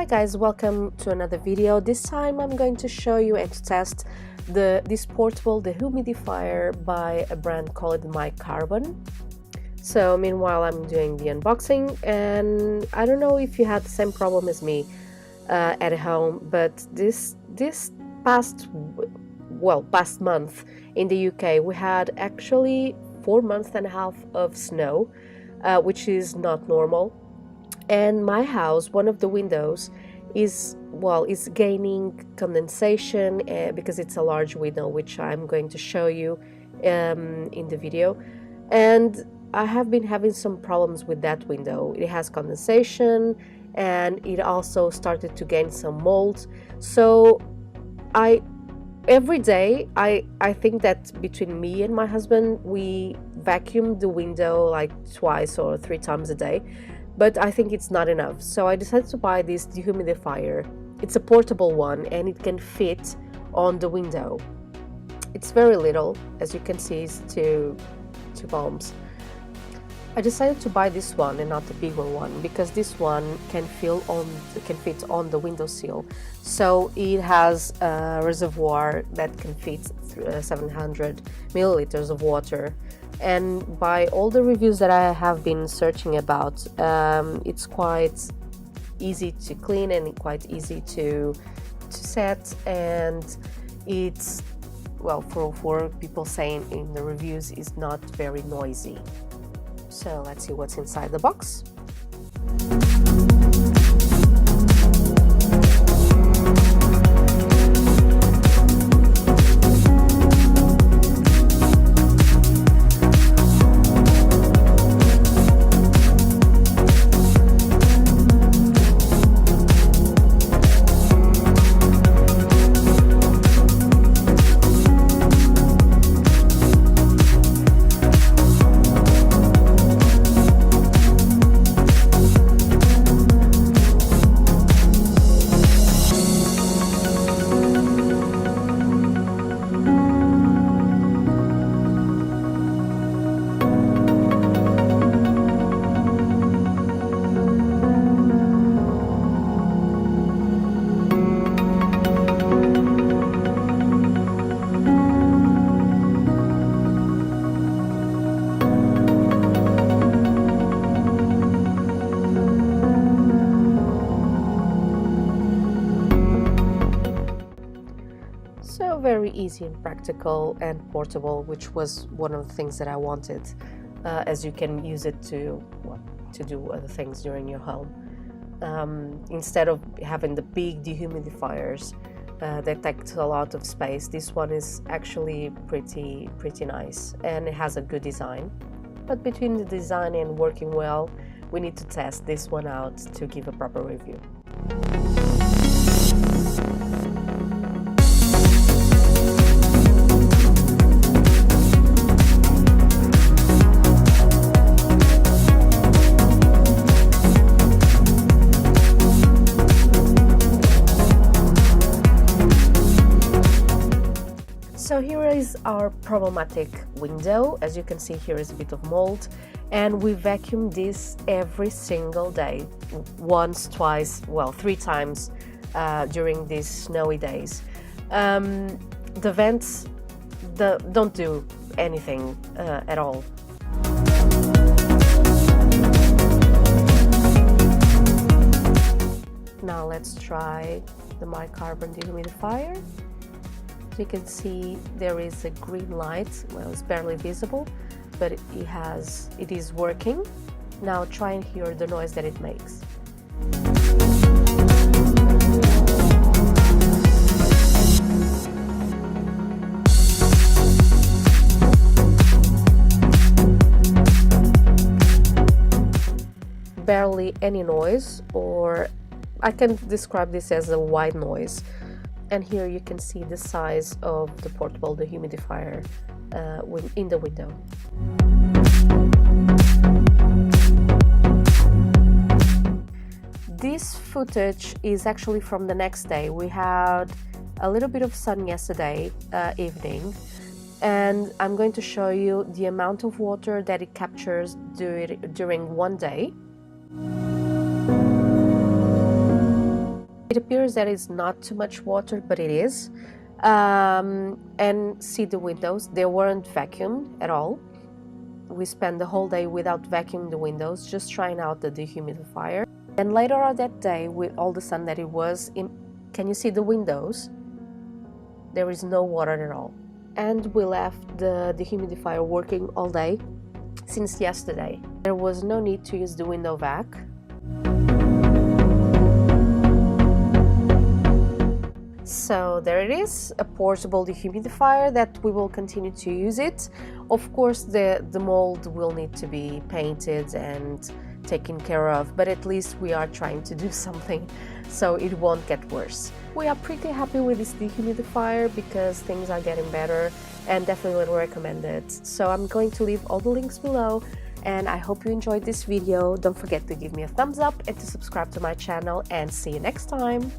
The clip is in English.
guys, welcome to another video. This time I'm going to show you and to test this portable dehumidifier by a brand called MyCarbon. So meanwhile I'm doing the unboxing, and I don't know if you had the same problem as me at home, but this past month in the UK we had actually 4 months and a half of snow, which is not normal. And my house, one of the windows is gaining condensation because it's a large window, which I'm going to show you in the video. And I have been having some problems with that window. It has condensation and it also started to gain some mold. So every day I think that between me and my husband we vacuum the window like 2 or 3 times a day. But I think it's not enough, so I decided to buy this dehumidifier. It's a portable one and it can fit on the window. It's very little, as you can see, it's two palms. I decided to buy this one and not the bigger one because this one can fit on the windowsill. So it has a reservoir that can fit 700 milliliters of water. And by all the reviews that I have been searching about, it's quite easy to clean and quite easy to set, and it's, well, for people saying in the reviews, is not very noisy. So let's see what's inside the box. So very easy and practical and portable, which was one of the things that I wanted, as you can use it to do other things during your home. Instead of having the big dehumidifiers that take a lot of space, this one is actually pretty nice and it has a good design. But between the design and working well, we need to test this one out to give a proper review. So here is our problematic window. As you can see, here is a bit of mold, and we vacuum this every single day, once, twice, well, 3 times during these snowy days. The vents don't do anything at all. Now let's try the MyCarbon dehumidifier. You can see there is a green light. Well, it's barely visible, but it is working. Now try and hear the noise that it makes. Barely any noise, or I can describe this as a white noise. And here you can see the size of the portable dehumidifier in the window. This footage is actually from the next day. We had a little bit of sun yesterday evening, and I'm going to show you the amount of water that it captures during one day. It appears that it's not too much water, but it is. And see the windows, they weren't vacuumed at all. We spent the whole day without vacuuming the windows, just trying out the dehumidifier. And later on that day, with all the sun that it was in, can you see the windows? There is no water at all. And we left the dehumidifier working all day since yesterday. There was no need to use the window vac. So there it is, a portable dehumidifier that we will continue to use it. Of course, the mold will need to be painted and taken care of, but at least we are trying to do something so it won't get worse. We are pretty happy with this dehumidifier because things are getting better and definitely recommend it. So I'm going to leave all the links below, and I hope you enjoyed this video. Don't forget to give me a thumbs up and to subscribe to my channel, and see you next time.